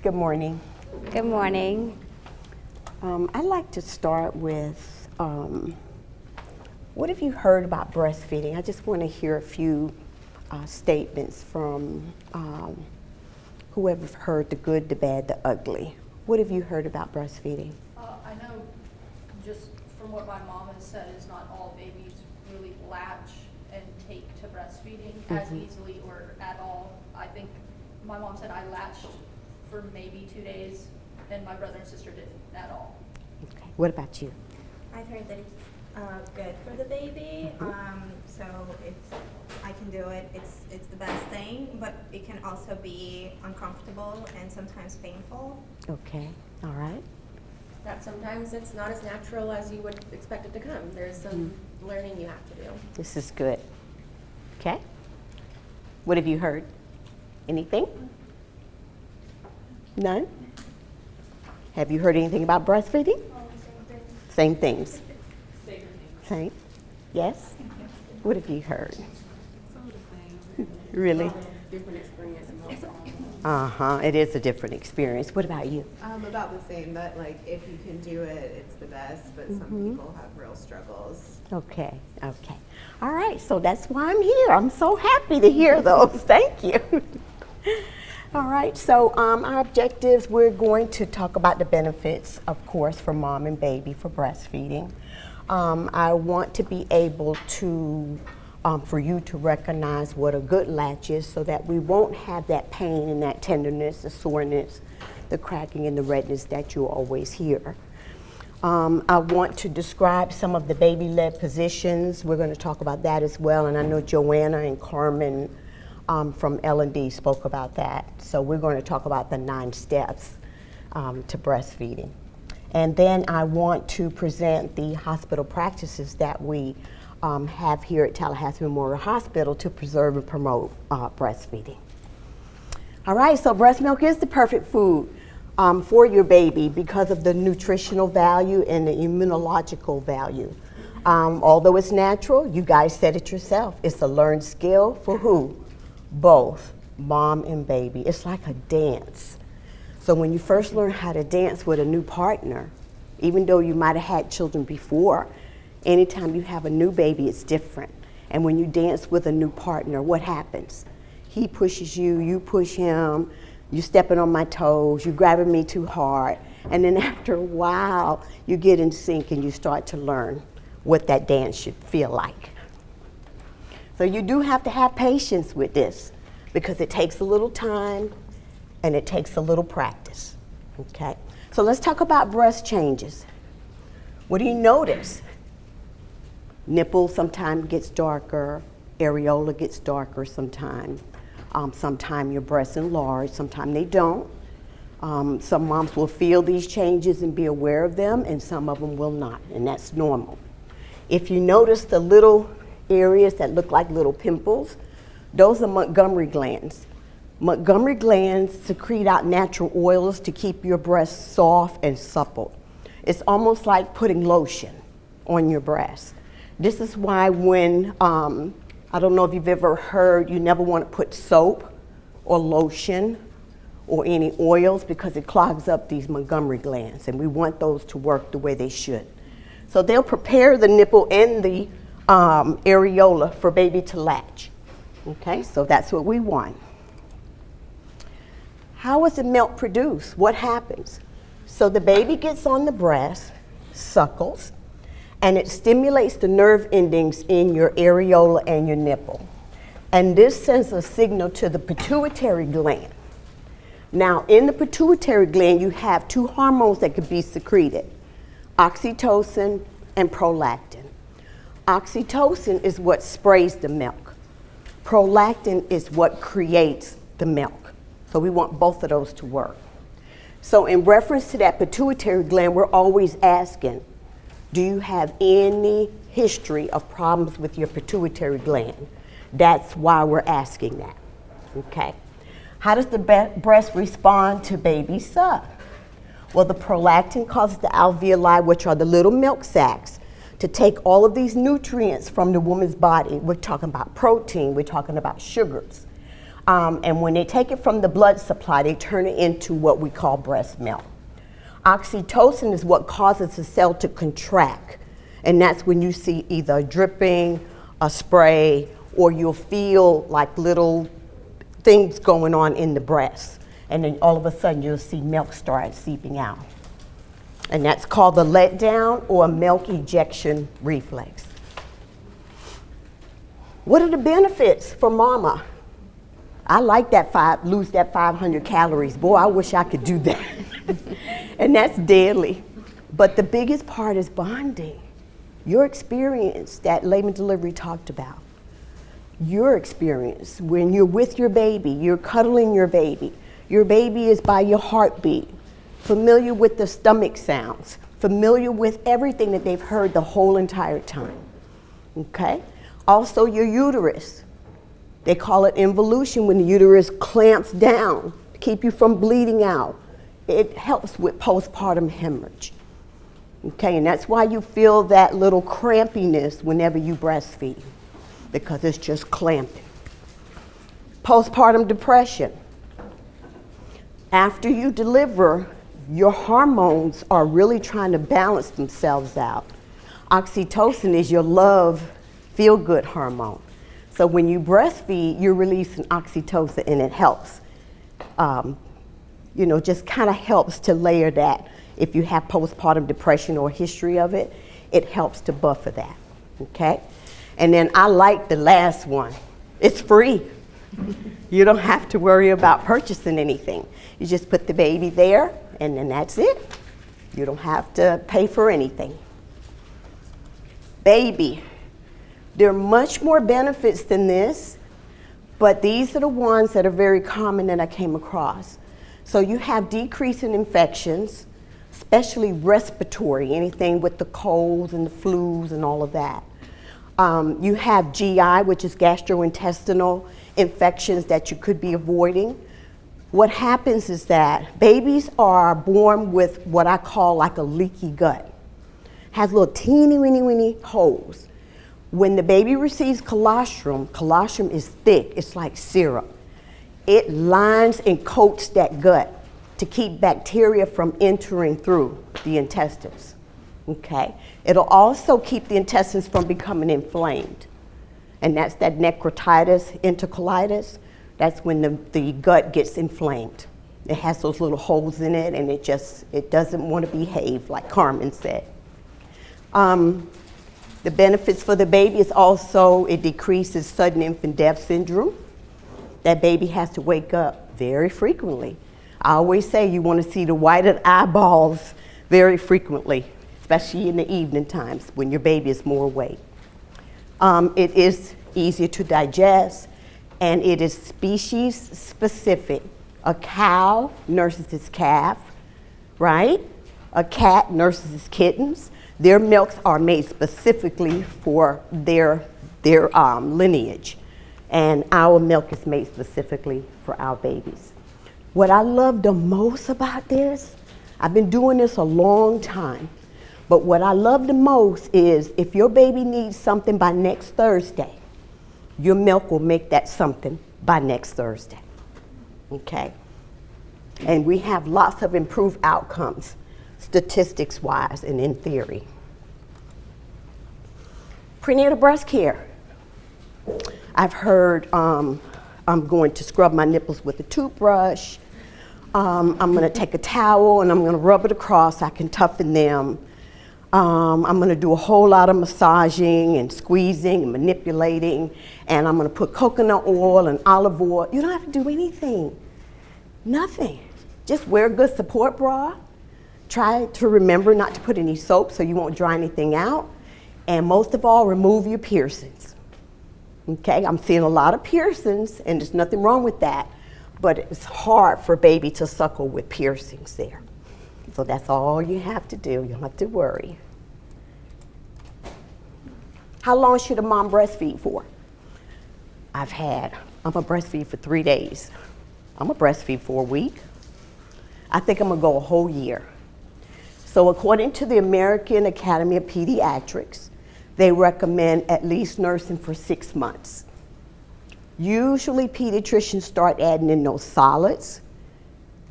Good morning. Good morning. I'd like to start with, what have you heard about breastfeeding? I just want to hear a few statements from whoever's heard the good, the bad, the ugly. What have you heard about breastfeeding? I know just from what my mom has said is not all babies really latch and take to breastfeeding as easily or at all. I think my mom said I latched for maybe 2 days and my brother and sister didn't at all. Okay. What about you? I've heard that it's good for the baby. So if I can do it, it's the best thing, but it can also be uncomfortable and sometimes painful. Okay. All right. That sometimes it's not as natural as you would expect it to come. There's some learning you have to do. This is good. Okay. What have you heard? Anything? None? Have you heard anything about breastfeeding? Same things. Same? Yes? What have you heard? Some of the same. Really? Different experience and It is a different experience. What about you? about the same, that like if you can do it, it's the best, but some people have real struggles. Okay, okay. All right, so that's why I'm here. I'm so happy to hear those. Thank you. All right, so our objectives, we're going to talk about the benefits, of course, for mom and baby for breastfeeding. I want to be able to, for you to recognize what a good latch is so that we won't have that pain and that tenderness, the soreness, the cracking and the redness that you'll always hear. I want to describe some of the baby-led positions. We're going to talk about that as well, and I know Joanna and Carmen from L&D spoke about that. So we're going to talk about the 9 steps to breastfeeding. And then I want to present the hospital practices that we have here at Tallahassee Memorial Hospital to preserve and promote breastfeeding. All right, so breast milk is the perfect food for your baby because of the nutritional value and the immunological value. Although it's natural, you guys said it yourself, it's a learned skill for who? Both mom and baby. It's like a dance. So when you first learn how to dance with a new partner, even though you might have had children before, anytime you have a new baby, it's different. And when you dance with a new partner, what happens? He pushes you, you push him, you stepping on my toes, you grabbing me too hard. And then after a while, you get in sync and you start to learn what that dance should feel like. So you do have to have patience with this because it takes a little time and it takes a little practice, okay? So let's talk about breast changes. What do you notice? Nipple sometimes gets darker, areola gets darker sometimes. Sometimes your breasts enlarge, sometimes they don't. Some moms will feel these changes and be aware of them, and some of them will not, and that's normal. If you notice the little areas that look like little pimples, those are Montgomery glands. Montgomery glands secrete out natural oils to keep your breasts soft and supple. It's almost like putting lotion on your breast. This is why when, I don't know if you've ever heard, you never want to put soap or lotion or any oils because it clogs up these Montgomery glands, and we want those to work the way they should. So they'll prepare the nipple and the areola for baby to latch. Okay, so that's what we want. How is the milk produced? What happens? So the baby gets on the breast, suckles, and it stimulates the nerve endings in your areola and your nipple. And this sends a signal to the pituitary gland. Now, in the pituitary gland, you have 2 hormones that could be secreted, oxytocin and prolactin. Oxytocin is what sprays the milk. Prolactin is what creates the milk. So we want both of those to work. So in reference to that pituitary gland, we're always asking, do you have any history of problems with your pituitary gland? That's why we're asking that, okay? How does the breast respond to baby suck? Well, the prolactin causes the alveoli, which are the little milk sacs, to take all of these nutrients from the woman's body. We're talking about protein, we're talking about sugars. And when they take it from the blood supply, they turn it into what we call breast milk. Oxytocin is what causes the cell to contract. And that's when you see either a dripping, a spray, or you'll feel like little things going on in the breast. And then all of a sudden you'll see milk start seeping out. And that's called the letdown or milk ejection reflex. What are the benefits for mama? I like that lose that 500 calories. Boy, I wish I could do that. And that's daily. But the biggest part is bonding. Your experience that labor and delivery talked about. Your experience when you're with your baby, you're cuddling your baby. Your baby is by your heartbeat, familiar with the stomach sounds, familiar with everything that they've heard the whole entire time. Okay? Also your uterus. They call it involution when the uterus clamps down to keep you from bleeding out. It helps with postpartum hemorrhage. Okay, and that's why you feel that little crampiness whenever you breastfeed, because it's just clamping. Postpartum depression. After you deliver, your hormones are really trying to balance themselves out. Oxytocin is your love, feel-good hormone. So when you breastfeed, you're releasing oxytocin and it helps. Just kind of helps to layer that. If you have postpartum depression or a history of it, it helps to buffer that, okay? And then I like the last one. It's free. You don't have to worry about purchasing anything. You just put the baby there and then that's it. You don't have to pay for anything. Baby. There are much more benefits than this, but these are the ones that are very common that I came across. So you have decrease in infections, especially respiratory, anything with the colds and the flus and all of that. You have GI, which is gastrointestinal infections that you could be avoiding. What happens is that babies are born with what I call like a leaky gut. Has little teeny weeny holes. When the baby receives colostrum is thick, it's like syrup. It lines and coats that gut to keep bacteria from entering through the intestines, okay? It'll also keep the intestines from becoming inflamed. And that's that necrotitis, enterocolitis. That's when the gut gets inflamed. It has those little holes in it and it doesn't want to behave, like Carmen said. The benefits for the baby is also it decreases sudden infant death syndrome. That baby has to wake up very frequently. I always say you want to see the white of the eyeballs very frequently, especially in the evening times when your baby is more awake. It is easier to digest and it is species specific. A cow nurses its calf, right? A cat nurses its kittens. Their milks are made specifically for their lineage. And our milk is made specifically for our babies. What I love the most about this, I've been doing this a long time, but what I love the most is if your baby needs something by next Thursday, your milk will make that something by next Thursday, okay? And we have lots of improved outcomes, statistics-wise and in theory. Prenatal breast care. I've heard I'm going to scrub my nipples with a toothbrush. I'm going to take a towel and I'm going to rub it across so I can toughen them. I'm going to do a whole lot of massaging and squeezing and manipulating. And I'm going to put coconut oil and olive oil. You don't have to do anything. Nothing. Just wear a good support bra. Try to remember not to put any soap so you won't dry anything out. And most of all, remove your piercings. Okay, I'm seeing a lot of piercings, and there's nothing wrong with that, but it's hard for baby to suckle with piercings there. So that's all you have to do. You don't have to worry. How long should a mom breastfeed for? I'm gonna breastfeed for 3 days. I'm gonna breastfeed for a week. I think I'm gonna go a whole year. So according to the American Academy of Pediatrics, they recommend at least nursing for 6 months. Usually pediatricians start adding in those solids,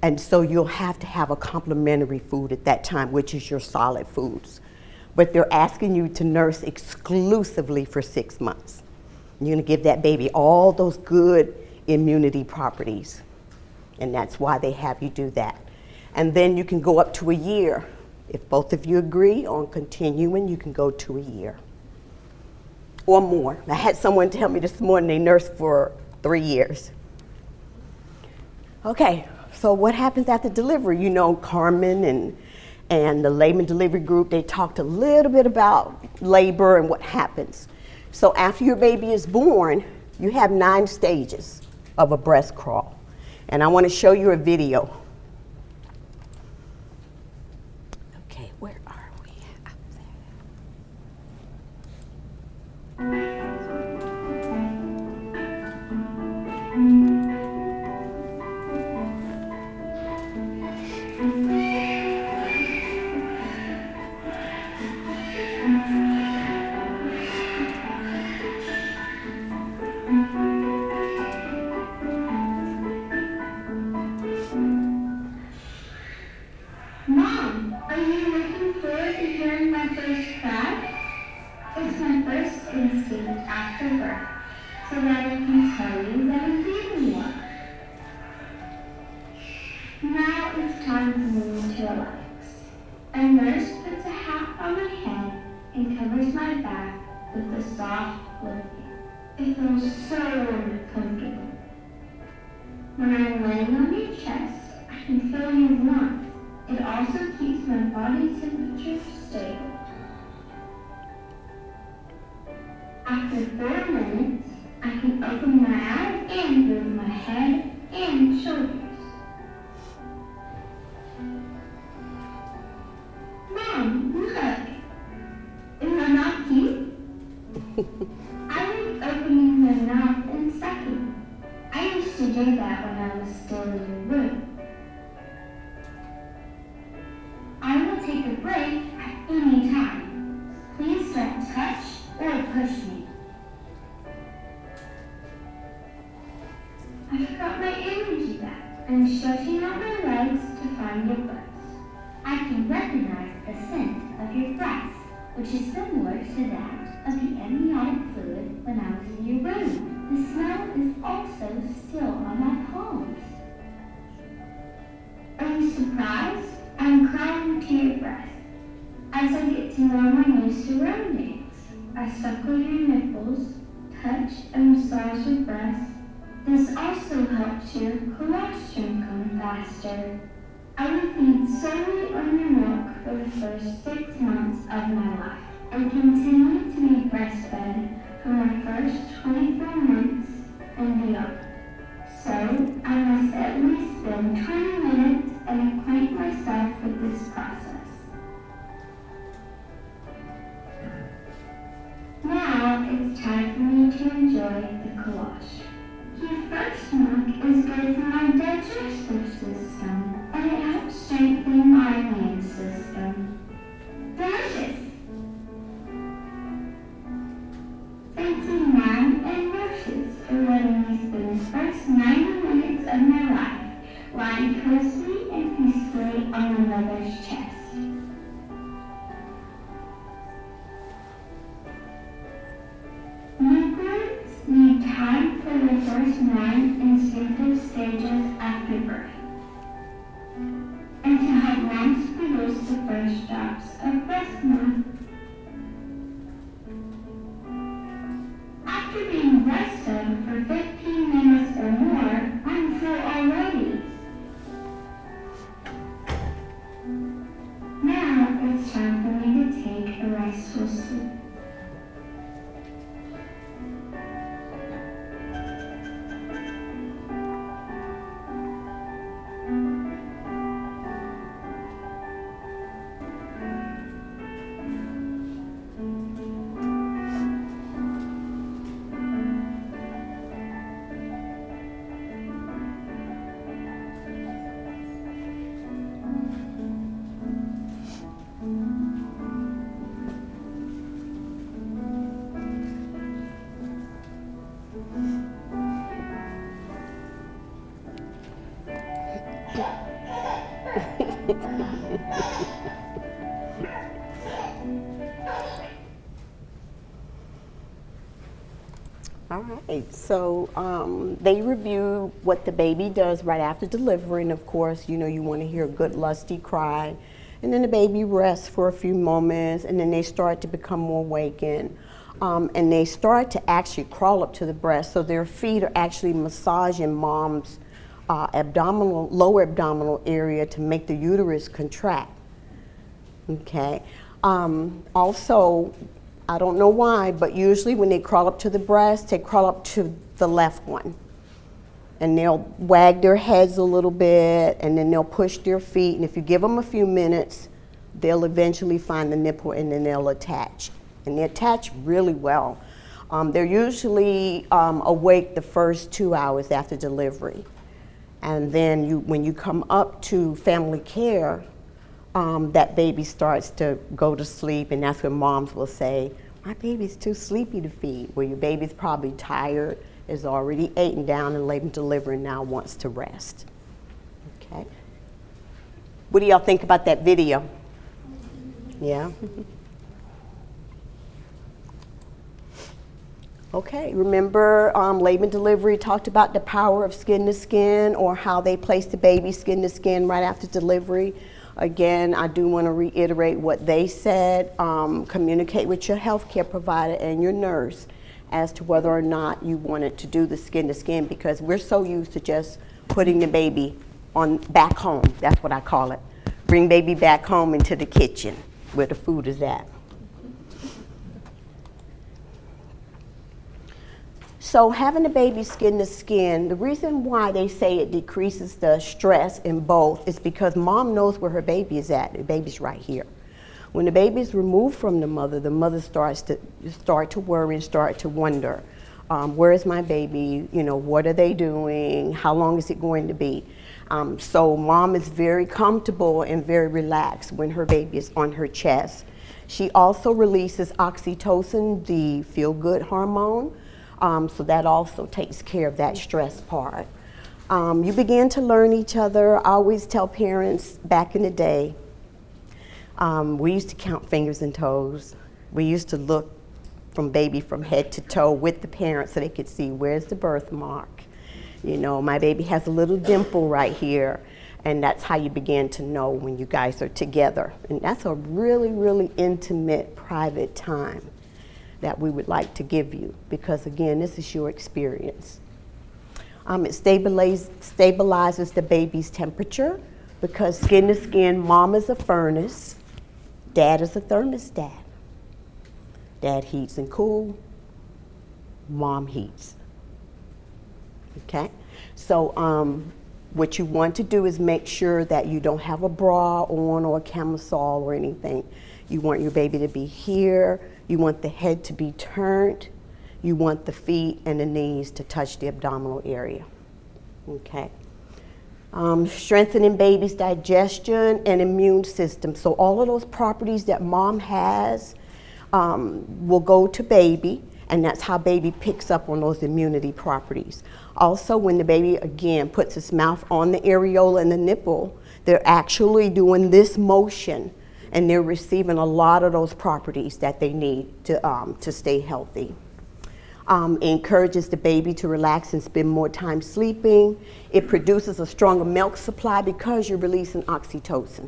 and so you'll have to have a complementary food at that time, which is your solid foods. But they're asking you to nurse exclusively for 6 months. You're gonna give that baby all those good immunity properties, and that's why they have you do that. And then you can go up to a year. If both of you agree on continuing, you can go to a year or more. I had someone tell me this morning they nursed for 3 years. Okay, so what happens after delivery? You know, Carmen and the Layman Delivery Group, they talked a little bit about labor and what happens. So after your baby is born, you have 9 stages of a breast crawl. And I want to show you a video. Okay, where are we? Up there. Mom, are you looking forward to hearing my first cry? It's my first instinct after birth, so that I can tell you that I'm feeling well. Now it's time for me to relax. A nurse puts a hat on my head and covers my back with a soft blanket. It feels so comfortable. When I'm laying on your chest, I can feel your warmth. It also keeps my body temperature stable. After 4 minutes, I can open my eyes and move my head and shoulders. Mom, look! Is that not cute? I like opening my mouth and sucking. I used to do that when I was still in your room. I will take a break at any time. Please don't touch or push me. I've got my energy back. I'm stretching out my legs to find your breasts. I can recognize the scent of your breasts, which is similar to that of the amniotic fluid when I was in your room. The smell is also still on my palms. Are you surprised? I'm crying to your breast as I get to know my new surroundings. I suckle your nipples, touch and massage your breasts. This also helps your colostrum come faster. I will feed solely on your milk for the first 6 months of my life and continue to be breastfed for my first 24 months and beyond. So I must at least spend 20 minutes and acquaint myself with this process. Now it's time for me to enjoy the collage. Your first milk is good for my digestive system, and it helps strengthen my immune system. Delicious! Thank you, Mom and nurses, for letting me spend the first 90 minutes of my life lying closely and peacefully on my mother's chest. Newborns need time for the first 9 instinctive stages after birth, and to have moms produce the first drops of breast milk. After being breastfed for 15 minutes or more, I'm full already. Now it's time for me to take a restful sleep. All right, so they review what the baby does right after delivery, and of course, you know, you want to hear a good lusty cry, and then the baby rests for a few moments, and then they start to become more awakened, and they start to actually crawl up to the breast, so their feet are actually massaging mom's lower abdominal area to make the uterus contract. Okay. Also, I don't know why, but usually when they crawl up to the breast, they crawl up to the left one. And they'll wag their heads a little bit, and then they'll push their feet. And if you give them a few minutes, they'll eventually find the nipple, and then they'll attach. And they attach really well. They're usually awake the first 2 hours after delivery. And then when you come up to family care, that baby starts to go to sleep, and that's when moms will say, my baby's too sleepy to feed. Well, your baby's probably tired, is already eaten down and labor delivery, and now wants to rest. Okay. What do y'all think about that video? Yeah? Okay, remember labor and delivery talked about the power of skin to skin, or how they place the baby skin to skin right after delivery. Again, I do want to reiterate what they said. Communicate with your healthcare provider and your nurse as to whether or not you wanted to do the skin to skin, because we're so used to just putting the baby back home. That's what I call it. Bring baby back home into the kitchen where the food is at. So having the baby skin to skin, the reason why they say it decreases the stress in both is because mom knows where her baby is at. The baby's right here. When the baby is removed from the mother starts to worry and start to wonder, where is my baby? You know, what are they doing? How long is it going to be? So mom is very comfortable and very relaxed when her baby is on her chest. She also releases oxytocin, the feel-good hormone. So that also takes care of that stress part. You begin to learn each other. I always tell parents back in the day, we used to count fingers and toes. We used to look from head to toe with the parents so they could see where's the birthmark. You know, my baby has a little dimple right here, and that's how you begin to know when you guys are together. And that's a really, really intimate, private time that we would like to give you, because again, this is your experience. It stabilizes the baby's temperature, because skin to skin, mom is a furnace, dad is a thermostat. Dad heats and cools, mom heats. Okay, so what you want to do is make sure that you don't have a bra on or a camisole or anything. You want your baby to be here. You want the head to be turned. You want the feet and the knees to touch the abdominal area. Okay. Strengthening baby's digestion and immune system. So all of those properties that mom has will go to baby, and that's how baby picks up on those immunity properties. Also, when the baby, again, puts its mouth on the areola and the nipple, they're actually doing this motion, and they're receiving a lot of those properties that they need to stay healthy. Encourages the baby to relax and spend more time sleeping. It produces a stronger milk supply because you're releasing oxytocin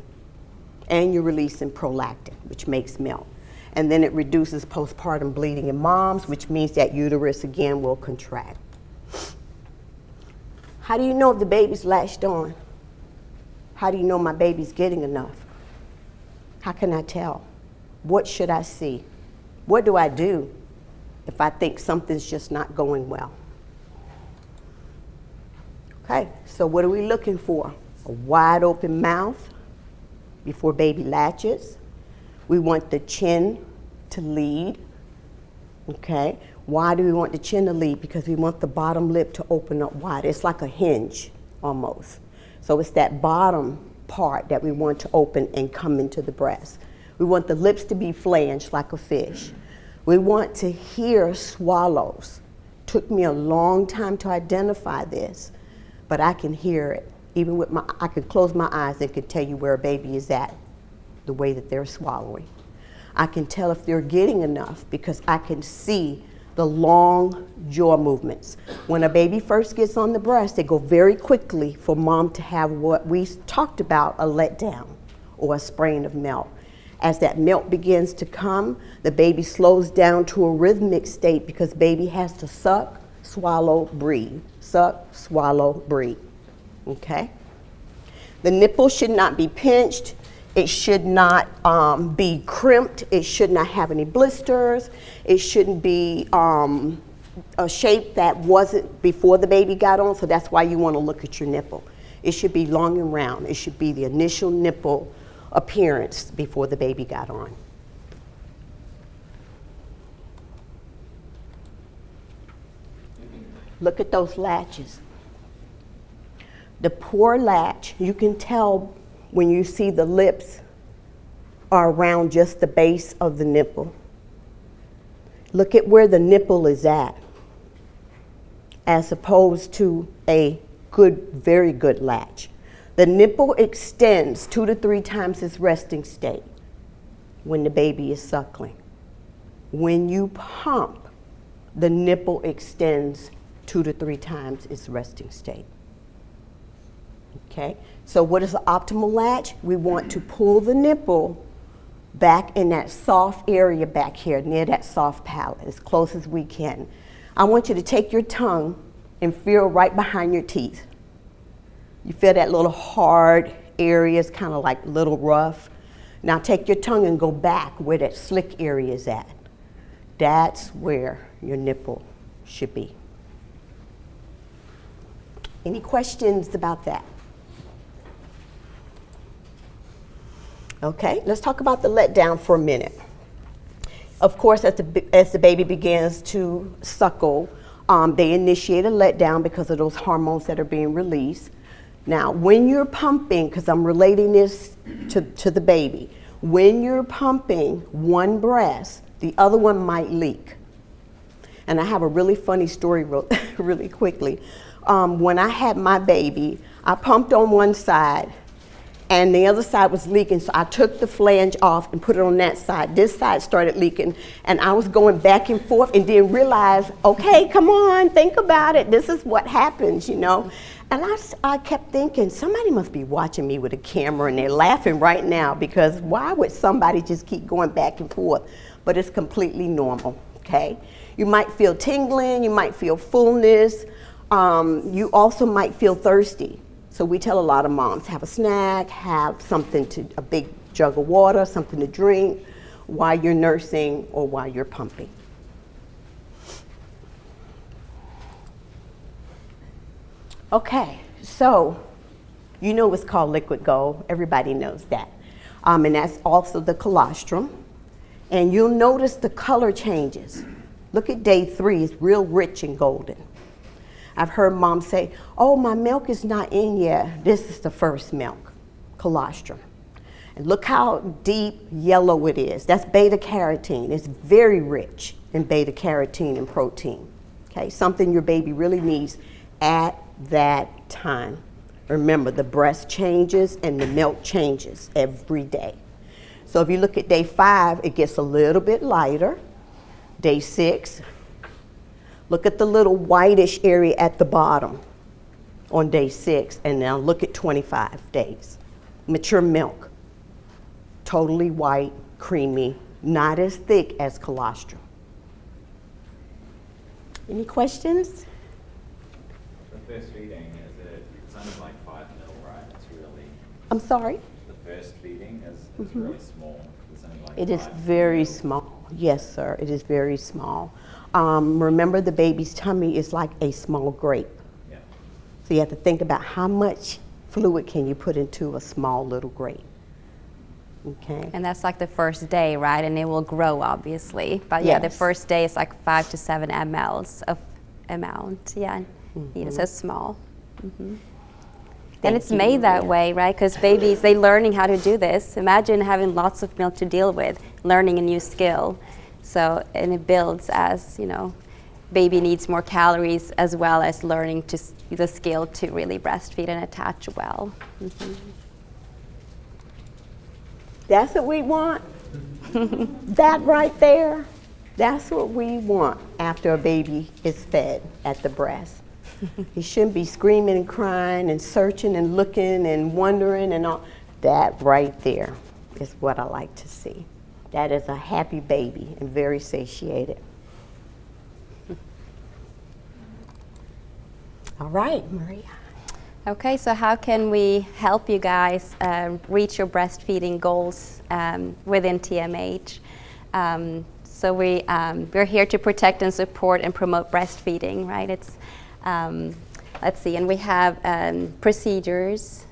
and you're releasing prolactin, which makes milk. And then it reduces postpartum bleeding in moms, which means that uterus again will contract. How do you know if the baby's latched on? How do you know my baby's getting enough? How can I tell? What should I see? What do I do if I think something's just not going well? Okay, so what are we looking for? A wide open mouth before baby latches. We want the chin to lead. Okay, why do we want the chin to lead? Because we want the bottom lip to open up wide. It's like a hinge almost. So it's that bottom part that we want to open and come into the breast. We want the lips to be flanged like a fish. We want to hear swallows. Took me a long time to identify this, but I can hear it. Even with I can close my eyes and can tell you where a baby is at, the way that they're swallowing. I can tell if they're getting enough because I can see the long jaw movements. When a baby first gets on the breast, they go very quickly for mom to have what we talked about, a letdown or a spraying of milk. As that milk begins to come, the baby slows down to a rhythmic state because baby has to suck, swallow, breathe. Suck, swallow, breathe. Okay? The nipple should not be pinched. It should not be crimped. It should not have any blisters. It shouldn't be a shape that wasn't before the baby got on, so that's why you want to look at your nipple. It should be long and round. It should be the initial nipple appearance before the baby got on. Look at those latches. The poor latch, you can tell when you see the lips are around just the base of the nipple. Look at where the nipple is at, as opposed to a good, very good latch. The nipple extends 2 to 3 times its resting state when the baby is suckling. When you pump, the nipple extends 2 to 3 times its resting state. Okay, so what is the optimal latch? We want to pull the nipple back in that soft area back here, near that soft palate, as close as we can. I want you to take your tongue and feel right behind your teeth. You feel that little hard area is kind of like a little rough. Now take your tongue and go back where that slick area is at. That's where your nipple should be. Any questions about that? Okay, let's talk about the letdown for a minute. Of course, as the baby begins to suckle, they initiate a letdown because of those hormones that are being released. Now, when you're pumping, because I'm relating this to the baby, when you're pumping one breast, the other one might leak. And I have a really funny story really quickly. When I had my baby, I pumped on one side, and the other side was leaking, so I took the flange off and put it on that side. This side started leaking, and I was going back and forth and didn't realize, okay, come on, think about it. This is what happens, you know. And I kept thinking, somebody must be watching me with a camera, and they're laughing right now, because why would somebody just keep going back and forth? But it's completely normal, okay? You might feel tingling, you might feel fullness, you also might feel thirsty. So we tell a lot of moms, have a snack, have a big jug of water, something to drink while you're nursing or while you're pumping. Okay, so you know what's called liquid gold. Everybody knows that. And that's also the colostrum. And you'll notice the color changes. Look at day 3, it's real rich and golden. I've heard moms say, oh, my milk is not in yet. This is the first milk, colostrum. And look how deep yellow it is. That's beta carotene. It's very rich in beta carotene and protein. Okay, something your baby really needs at that time. Remember, the breast changes and the milk changes every day. So if you look at day 5, it gets a little bit lighter. Day 6, look at the little whitish area at the bottom on day 6, and now look at 25 days. Mature milk, totally white, creamy, not as thick as colostrum. Any questions? The first feeding, it's only like 5 mil, right? It's really... I'm sorry? The first feeding is really small. It's only like It is 5 very mil. small. Yes, sir, it is very small. Remember, the baby's tummy is like a small grape. Yeah. So you have to think about how much fluid can you put into a small little grape. Okay. And that's like the first day, right? And it will grow, obviously. But yeah, the Yes. first day is like 5 to 7 mLs of amount. Yeah, yeah, so small. And Thank it's you, made that Maria. way, right? Because babies, they're learning how to do this. Imagine having lots of milk to deal with, learning a new skill. So, and it builds as, you know, baby needs more calories as well as learning to the skill to really breastfeed and attach well. That's what we want. That right there, that's what we want after a baby is fed at the breast. He shouldn't be screaming and crying and searching and looking and wondering and all. That right there is what I like to see. That is a happy baby and very satiated. All right, Maria. Okay, so how can we help you guys reach your breastfeeding goals within TMH? So we're here to protect and support and promote breastfeeding, right? It's let's see, and we have procedures,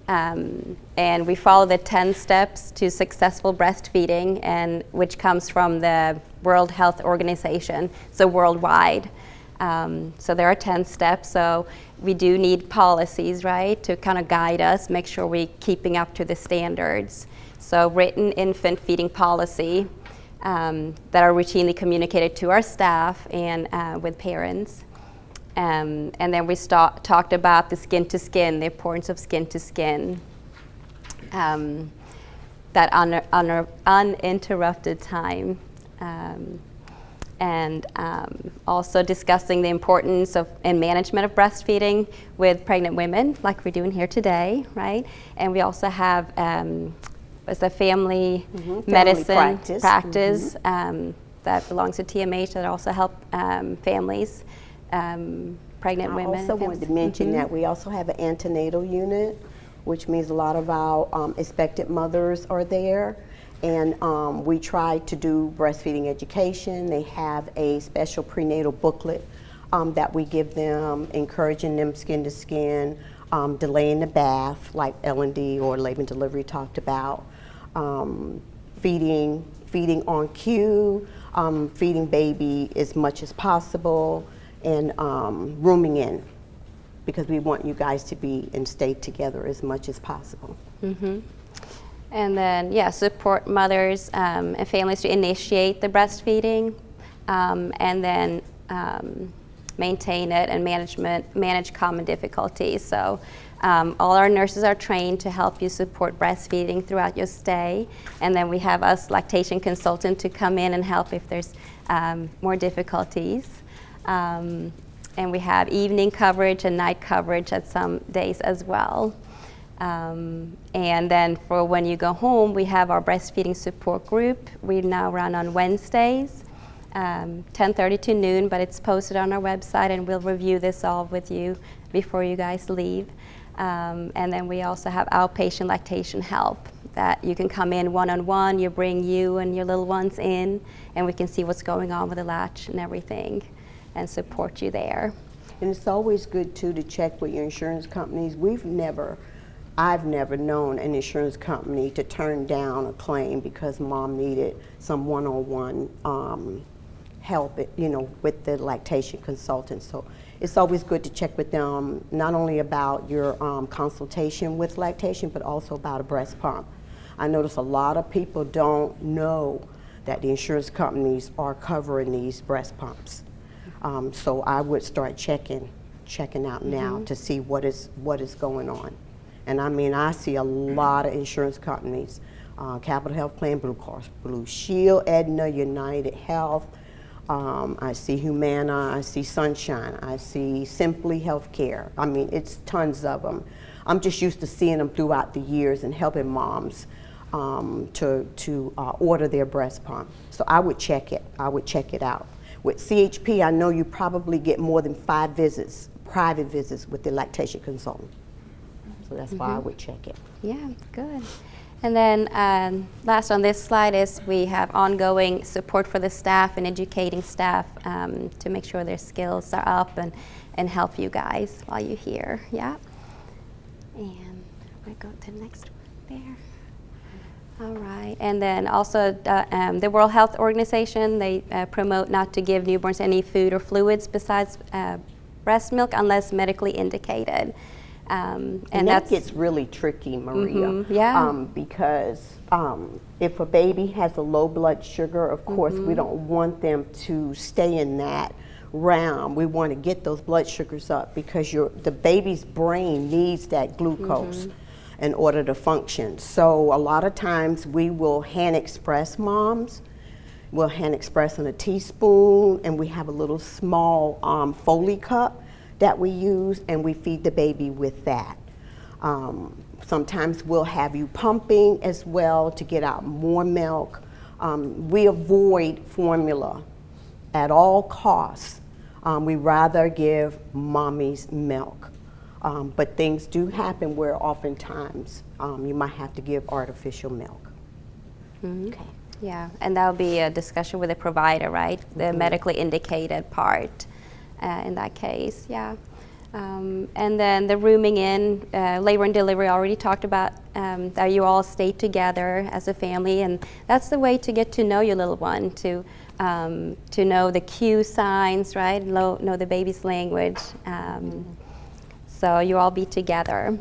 and we follow the 10 steps to successful breastfeeding, and which comes from the World Health Organization, so worldwide. So there are 10 steps, so we do need policies, right, to kind of guide us, make sure we're keeping up to the standards. So written infant feeding policy that are routinely communicated to our staff and with parents. And then we talked about the skin to skin, the importance of skin to skin, that uninterrupted time. And also discussing the importance of and management of breastfeeding with pregnant women, like we're doing here today, right? And we also have what's the family medicine practice that belongs to TMH that also help families, pregnant women. I also wanted to mention that we also have an antenatal unit, which means a lot of our expectant mothers are there. And we try to do breastfeeding education. They have a special prenatal booklet that we give them, encouraging them skin to skin, delaying the bath, like L&D or labor and delivery talked about, feeding on cue, feeding baby as much as possible, and rooming in, because we want you guys to be and stay together as much as possible. And then, support mothers and families to initiate the breastfeeding, and then maintain it and manage common difficulties. So all our nurses are trained to help you support breastfeeding throughout your stay. And then we have us lactation consultant to come in and help if there's more difficulties. And we have evening coverage and night coverage at some days as well. And then for when you go home, we have our breastfeeding support group. We now run on Wednesdays, 10:30 to noon, but it's posted on our website, and we'll review this all with you before you guys leave. And then we also have outpatient lactation help that you can come in one-on-one. You bring you and your little ones in, and we can see what's going on with the latch and everything and support you there. And it's always good too to check with your insurance companies. I've never known an insurance company to turn down a claim because mom needed some one-on-one help, with the lactation consultant. So it's always good to check with them, not only about your consultation with lactation, but also about a breast pump. I notice a lot of people don't know that the insurance companies are covering these breast pumps. So I would start checking out now to see what is going on. And I mean, I see a lot of insurance companies, Capital Health Plan, Blue Cross Blue Shield, Aetna, United Health. I see Humana, I see Sunshine, I see Simply Healthcare. I mean, it's tons of them. I'm just used to seeing them throughout the years and helping moms to order their breast pump. So I would check it. I would check it out. With CHP, I know you probably get more than 5 visits, private visits with the lactation consultant. So that's why I would check it. Yeah, good. And then last on this slide is we have ongoing support for the staff and educating staff to make sure their skills are up and help you guys while you're here. Yeah. And we go to the next one there. All right. And then also the World Health Organization, they promote not to give newborns any food or fluids besides breast milk unless medically indicated. And that gets really tricky, Maria. Because if a baby has a low blood sugar, of course, we don't want them to stay in that round. We want to get those blood sugars up because the baby's brain needs that glucose in order to function. So a lot of times we will hand express moms. We'll hand express in a teaspoon, and we have a little small Foley cup that we use, and we feed the baby with that. Sometimes we'll have you pumping as well to get out more milk. We avoid formula at all costs. We rather give mommies milk. But things do happen where oftentimes you might have to give artificial milk. Okay. Yeah, and that'll be a discussion with the provider, right? The medically indicated part in that case, yeah. And then the rooming in, labor and delivery, I already talked about that you all stay together as a family, and that's the way to get to know your little one, to know the cue signs, right? Know the baby's language. So you all be together.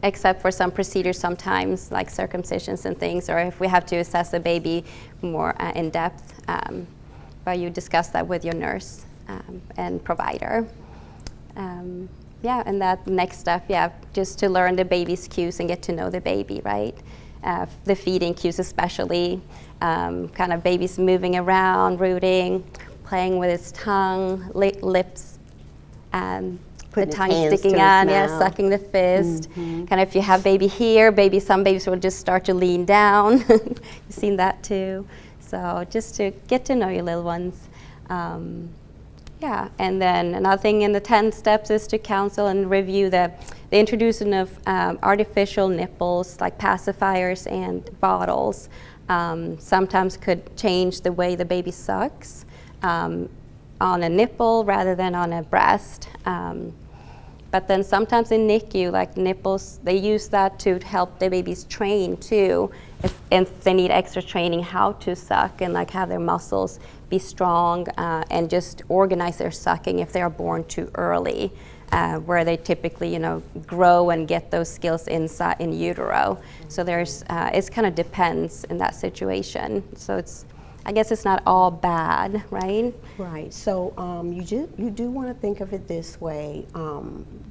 Except for some procedures sometimes, like circumcisions and things, or if we have to assess the baby more in depth, but you discuss that with your nurse and provider. Yeah, and that next step, yeah, just to learn the baby's cues and get to know the baby, right? The feeding cues especially, kind of baby's moving around, rooting, playing with his tongue, lips, the tongue sticking out, yeah, sucking the fist. Kind of if you have baby here, some babies will just start to lean down. You've seen that too. So just to get to know your little ones. Yeah, and then another thing in the 10 steps is to counsel and review the introduction of artificial nipples like pacifiers and bottles. Sometimes could change the way the baby sucks on a nipple rather than on a breast. But then sometimes in NICU, like nipples, they use that to help the babies train too. If they need extra training how to suck and like have their muscles be strong and just organize their sucking if they are born too early, where they typically, grow and get those skills inside in utero. So it kind of depends in that situation. So I guess it's not all bad, right? Right. So you do want to think of it this way.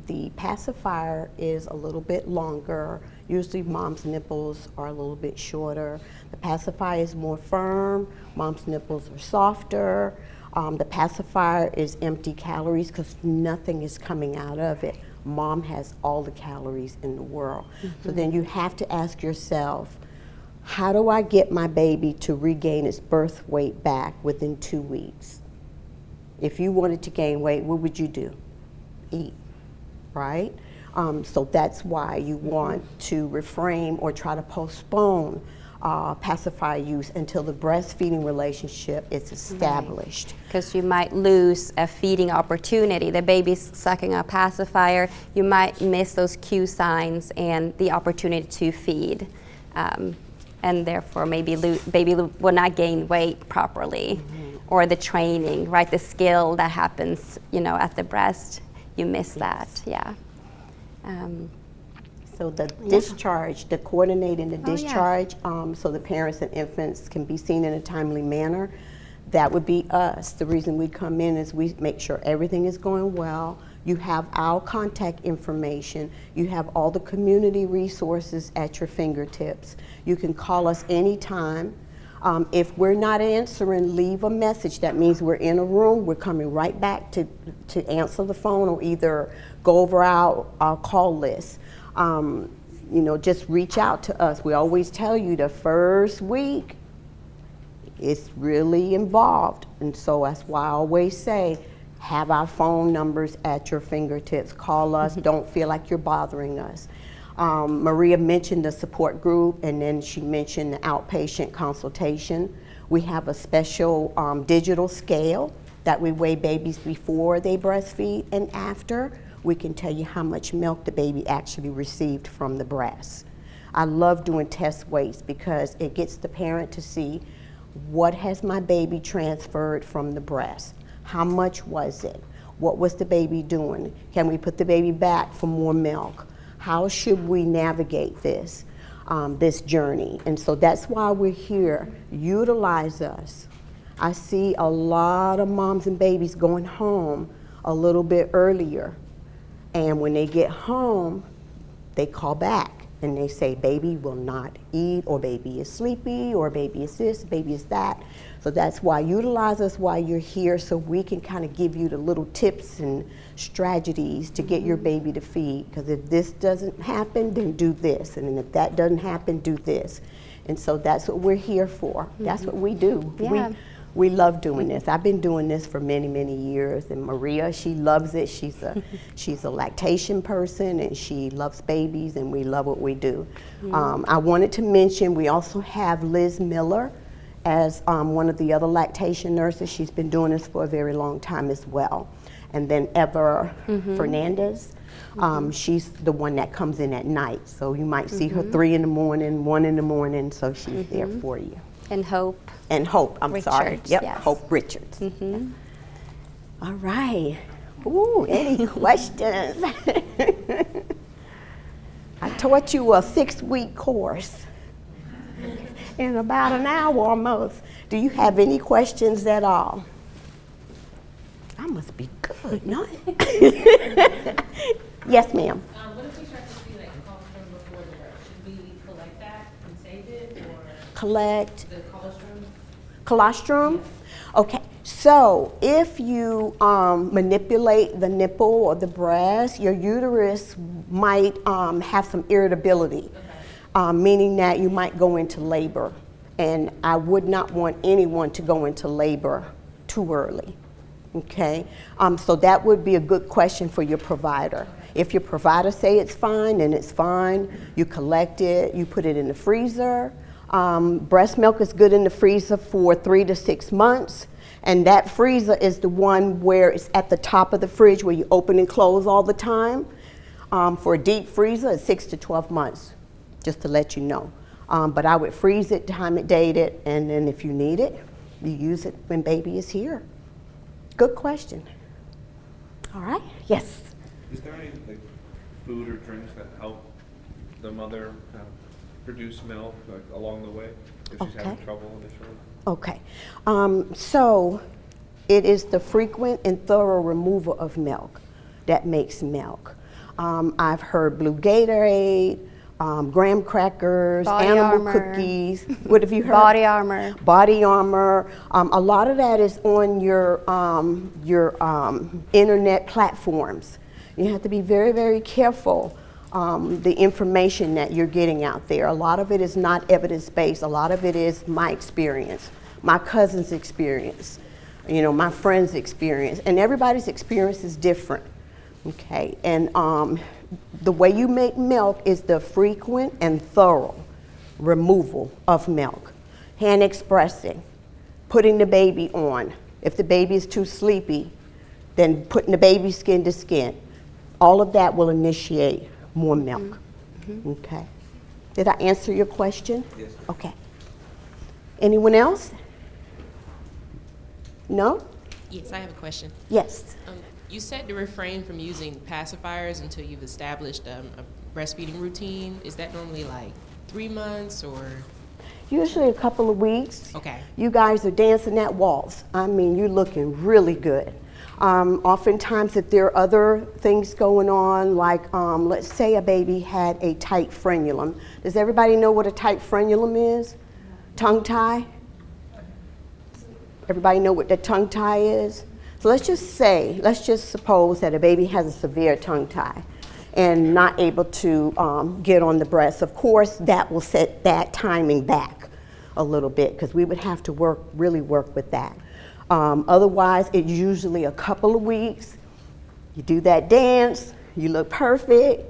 The pacifier is a little bit longer. Usually mom's nipples are a little bit shorter. The pacifier is more firm. Mom's nipples are softer. The pacifier is empty calories because nothing is coming out of it. Mom has all the calories in the world. So then you have to ask yourself, how do I get my baby to regain its birth weight back within 2 weeks? If you wanted to gain weight, what would you do? Eat, right? So that's why you want to refrain or try to postpone pacifier use until the breastfeeding relationship is established. Because you might lose a feeding opportunity. The baby's sucking a pacifier, you might miss those cue signs and the opportunity to feed. And therefore maybe baby will not gain weight properly, or the training, right? The skill that happens, at the breast, you miss that, yeah. So the discharge, the coordinating the discharge, so the parents and infants can be seen in a timely manner, that would be us. The reason we come in is we make sure everything is going well. You have our contact information. You have all the community resources at your fingertips. You can call us anytime. If we're not answering, leave a message. That means we're in a room. We're coming right back to answer the phone or either go over our call list. Just reach out to us. We always tell you the first week, it's really involved. And so that's why I always say, have our phone numbers at your fingertips. Call us. Don't feel like you're bothering us. Maria mentioned the support group, and then she mentioned the outpatient consultation. We have a special digital scale that we weigh babies before they breastfeed and after. We can tell you how much milk the baby actually received from the breast. I love doing test weights because it gets the parent to see what has my baby transferred from the breast. How much was it? What was the baby doing? Can we put the baby back for more milk? How should we navigate this journey? And so that's why we're here. Utilize us. I see a lot of moms and babies going home a little bit earlier. And when they get home, they call back and they say, baby will not eat, or baby is sleepy, or baby is this, baby is that. So that's why utilize us while you're here, so we can kind of give you the little tips and strategies to get your baby to feed. Because if this doesn't happen, then do this. And then if that doesn't happen, do this. And so that's what we're here for. That's what we do. Yeah. We love doing this. I've been doing this for many, many years. And Maria, she loves it. She's a lactation person, and she loves babies, and we love what we do. I wanted to mention, we also have Liz Miller as one of the other lactation nurses. She's been doing this for a very long time as well. And then Ever Fernandez, she's the one that comes in at night. So you might see her 3 in the morning, 1 in the morning, so she's there for you. And Hope. And Hope, I'm sorry. Richards, Yep, yes. Hope Richards. All right. Ooh, any questions? I taught you a 6-week course in about an hour almost. Do you have any questions at all? I must be good, no? Yes, ma'am. What if we start to see like colostrum before the birth? Should we collect that and save it, or Collect the colostrum? colostrum? Okay, so if you manipulate the nipple or the breast, your uterus might have some irritability, meaning that you might go into labor. And I would not want anyone to go into labor too early. Okay, so that would be a good question for your provider. If your provider say it's fine, then it's fine. You collect it, you put it in the freezer. Breast milk is good in the freezer for 3 to 6 months. And that freezer is the one where it's at the top of the fridge where you open and close all the time. For a deep freezer, it's 6 to 12 months, just to let you know. But I would freeze it, time it, date it, and then if you need it, you use it when baby is here. Good question. All right, yes. Is there any like food or drinks that help the mother produce milk like, along the way if she's having trouble initially? Okay, so it is the frequent and thorough removal of milk that makes milk. I've heard blue Gatorade, graham crackers, Body animal Armor. cookies. What have you heard? Body Armor. Body Armor. A lot of that is on your internet platforms. You have to be very, very careful the information that you're getting out there. A lot of it is not evidence-based. A lot of it is my experience, my cousin's experience, you know, my friend's experience, and everybody's experience is different. Okay, and the way you make milk is the frequent and thorough removal of milk. Hand expressing, putting the baby on. If the baby is too sleepy, then putting the baby skin to skin. All of that will initiate more milk. Okay. Did I answer your question? Yes. Okay. Anyone else? No? Yes, I have a question. Yes. You said to refrain from using pacifiers until you've established a breastfeeding routine. Is that normally like 3 months or? Usually a couple of weeks. Okay. You guys are dancing that waltz. I mean, you're looking really good. Oftentimes, if there are other things going on, like let's say a baby had a tight frenulum. Does everybody know what a tight frenulum is? Tongue tie? Everybody know what the tongue tie is? So let's just suppose that a baby has a severe tongue tie and not able to get on the breast. Of course, that will set that timing back a little bit because we would have to really work with that. Otherwise, it's usually a couple of weeks. You do that dance, you look perfect,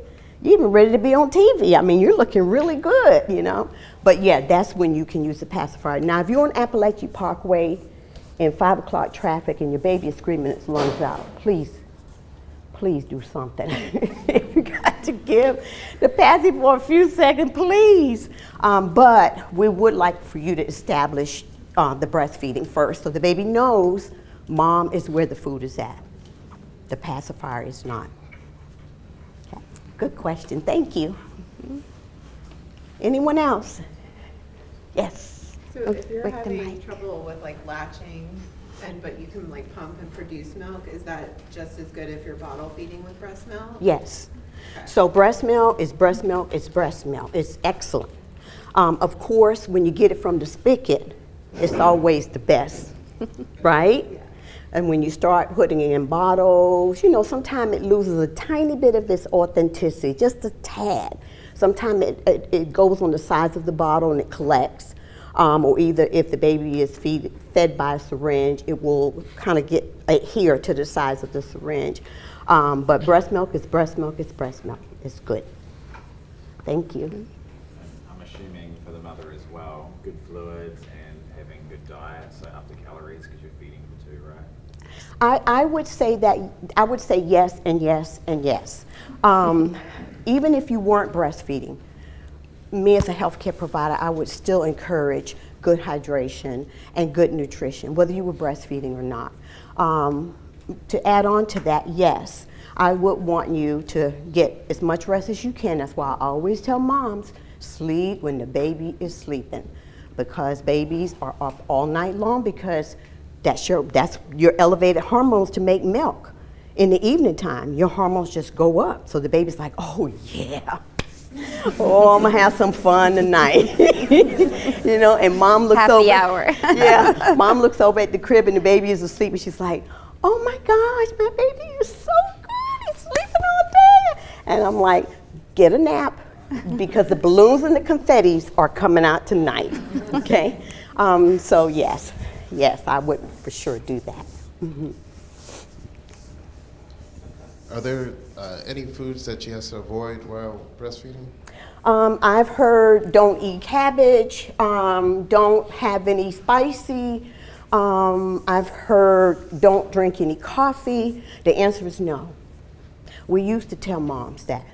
you're even ready to be on TV. I mean, you're looking really good, you know. But yeah, that's when you can use the pacifier. Now, if you're on Appalachian Parkway in 5 o'clock traffic and your baby is screaming its lungs out, please do something. If you got to give the passy for a few seconds, please. But we would like for you to establish the breastfeeding first so the baby knows mom is where the food is at. The pacifier is not. Okay. Good question, thank you. Anyone else? Yes. So if you're With the having mic. trouble with like latching, but you can like pump and produce milk, is that just as good if you're bottle feeding with breast milk? Yes. Okay. So breast milk is breast milk, it's breast milk. It's excellent. Of course, when you get it from the spigot, it's always the best, right? Yeah. And when you start putting it in bottles, you know, sometimes it loses a tiny bit of its authenticity, just a tad. Sometimes it goes on the sides of the bottle and it collects. Or either if the baby is fed by a syringe, it will kind of adhere to the size of the syringe. But breast milk is breast milk, it's breast milk. It's good. Thank you. And I'm assuming for the mother as well, good fluids and having good diet, so up the calories because you're feeding for two, right? I would say yes and yes and yes. Even if you weren't breastfeeding, me as a healthcare provider, I would still encourage good hydration and good nutrition, whether you were breastfeeding or not. To add on to that, yes, I would want you to get as much rest as you can. That's why I always tell moms, sleep when the baby is sleeping, because babies are up all night long because that's your elevated hormones to make milk. In the evening time, your hormones just go up. So the baby's like, oh yeah. Oh, I'm gonna have some fun tonight. You know, and mom looks Happy over. hour. Yeah, mom looks over at the crib and the baby is asleep and she's like, oh my gosh, my baby is so good. He's sleeping all day. And I'm like, get a nap because the balloons and the confettis are coming out tonight. Okay? So yes, I would for sure do that. Mm-hmm. Are there any foods that she has to avoid while breastfeeding? I've heard don't eat cabbage, don't have any spicy. I've heard don't drink any coffee. The answer is no. We used to tell moms that.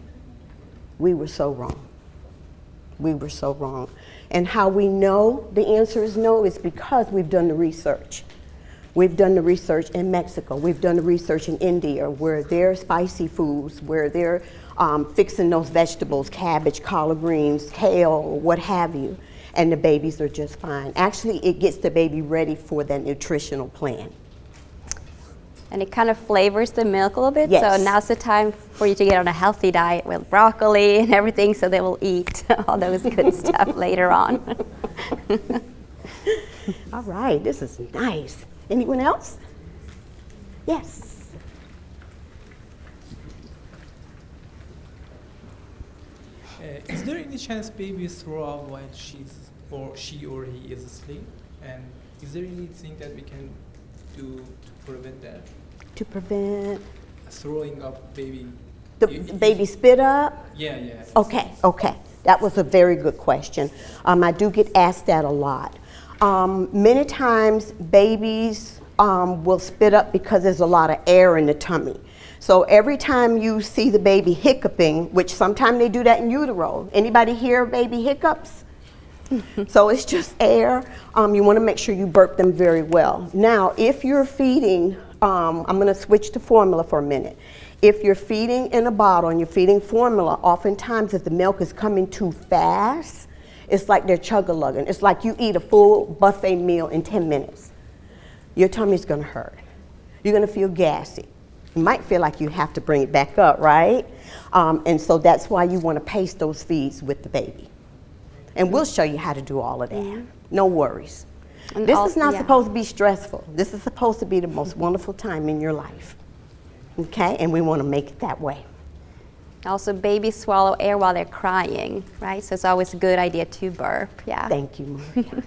We were so wrong. We were so wrong. And how we know the answer is no is because we've done the research. We've done the research in Mexico. We've done the research in India where they're spicy foods, where they're fixing those vegetables, cabbage, collard greens, kale, what have you, and the babies are just fine. Actually, it gets the baby ready for that nutritional plan. And it kind of flavors the milk a little bit. Yes. So now's the time for you to get on a healthy diet with broccoli and everything so they will eat all those good stuff later on. All right, this is nice. Anyone else? Yes. Is there any chance babies throw up while she or he is asleep? And is there anything that we can do to prevent that? To prevent Throwing up baby. the baby spit up? Yeah. Okay. That was a very good question. I do get asked that a lot. Many times babies will spit up because there's a lot of air in the tummy. So every time you see the baby hiccuping, which sometimes they do that in utero. Anybody hear baby hiccups? So it's just air. You want to make sure you burp them very well. Now, if you're feeding, I'm going to switch to formula for a minute. If you're feeding in a bottle and you're feeding formula, oftentimes if the milk is coming too fast, it's like they're chug-a-lugging. It's like you eat a full buffet meal in 10 minutes. Your tummy's going to hurt. You're going to feel gassy. You might feel like you have to bring it back up, right? And so that's why you want to pace those feeds with the baby. And we'll show you how to do all of that. Mm-hmm. No worries. And This is not yeah. supposed to be stressful. This is supposed to be the most wonderful time in your life. Okay? And we want to make it that way. Also, babies swallow air while they're crying, right? So it's always a good idea to burp, yeah. Thank you, Maria.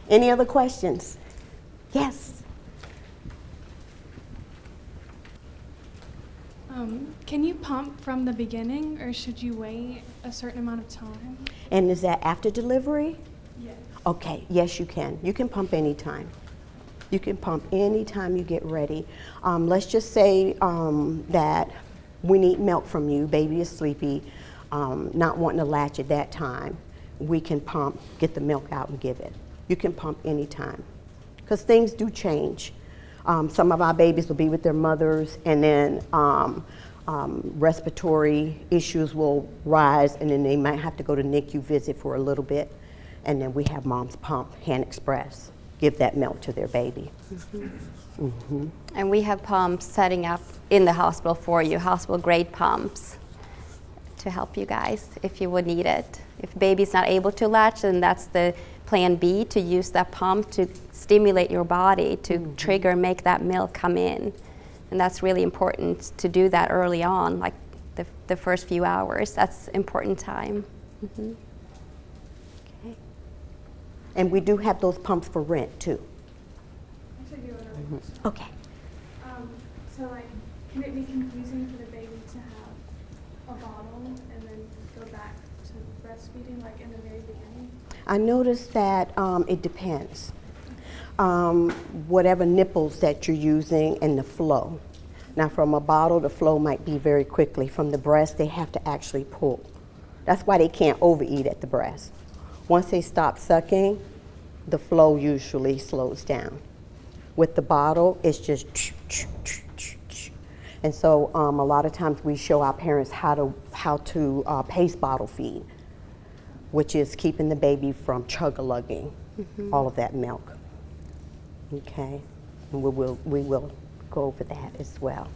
Any other questions? Yes. Can you pump from the beginning, or should you wait a certain amount of time? And is that after delivery? Yes. Okay, yes, you can. You can pump anytime. You can pump anytime you get ready. Let's just say that we need milk from you, baby is sleepy, not wanting to latch at that time. We can pump, get the milk out and give it. You can pump anytime, because things do change. Some of our babies will be with their mothers, and then respiratory issues will rise, and then they might have to go to NICU visit for a little bit. And then we have moms pump, hand express, give that milk to their baby. And we have pumps setting up in the hospital for you, hospital grade pumps, to help you guys if you would need it. If baby's not able to latch, then that's the plan B, to use that pump to stimulate your body to trigger and make that milk come in. And that's really important to do that early on, like the first few hours. That's important time. Okay. And we do have those pumps for rent too. I should do another question. Okay. So like, can it be confusing for the baby to have a bottle and then go back to breastfeeding, like in the very beginning? I noticed that it depends. Whatever nipples that you're using and the flow. Now from a bottle, the flow might be very quickly. From the breast, they have to actually pull. That's why they can't overeat at the breast. Once they stop sucking, the flow usually slows down. With the bottle, it's just and so a lot of times we show our parents how to pace bottle feed, which is keeping the baby from chug-a-lugging all of that milk. Okay, and we will go over that as well.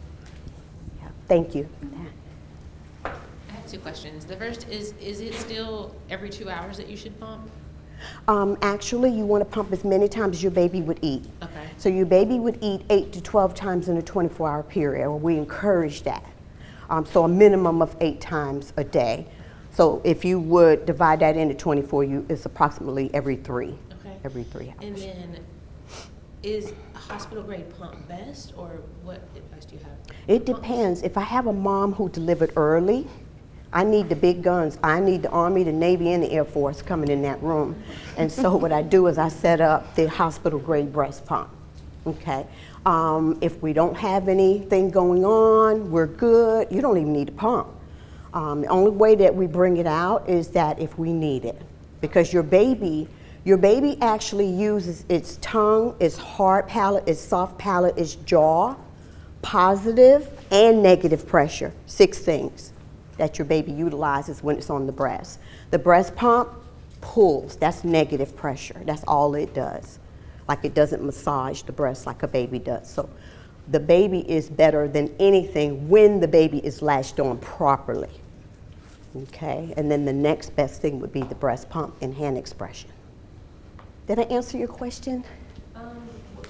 Yeah. Thank you for that. I have two questions. The first is it still every 2 hours that you should pump? Actually, you want to pump as many times as your baby would eat. Okay. So your baby would eat 8 to 12 times in a 24-hour period. We encourage that. So a minimum of 8 times a day. So if you would divide that into 24, it's approximately every 3. Okay. Every 3 hours. And then, is a hospital grade pump best, or what advice do you have? It depends. If I have a mom who delivered early, I need the big guns. I need the Army, the Navy, and the Air Force coming in that room. And so what I do is I set up the hospital grade breast pump. Okay. If we don't have anything going on, we're good. You don't even need a pump. The only way that we bring it out is that if we need it, because your baby actually uses its tongue, its hard palate, its soft palate, its jaw, positive and negative pressure. 6 things that your baby utilizes when it's on the breast. The breast pump pulls. That's negative pressure. That's all it does. Like, it doesn't massage the breast like a baby does. So the baby is better than anything when the baby is latched on properly. Okay, and then the next best thing would be the breast pump and hand expression. Did I answer your question?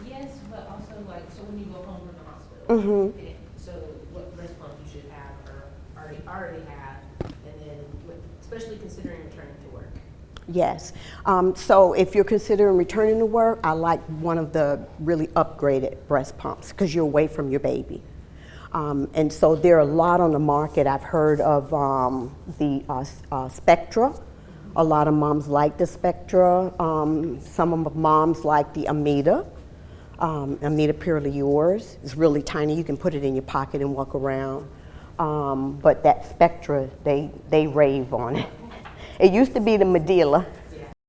Yes, but also like, so when you go home from the hospital, so what breast pump you should have or already have, and then especially considering returning to work. Yes. So if you're considering returning to work, I like one of the really upgraded breast pumps because you're away from your baby. And so there are a lot on the market. I've heard of the Spectra. A lot of moms like the Spectra. Some of the moms like the Amida. Amida Purely Yours. It's really tiny. You can put it in your pocket and walk around. But that Spectra, they rave on it. It used to be the Medela.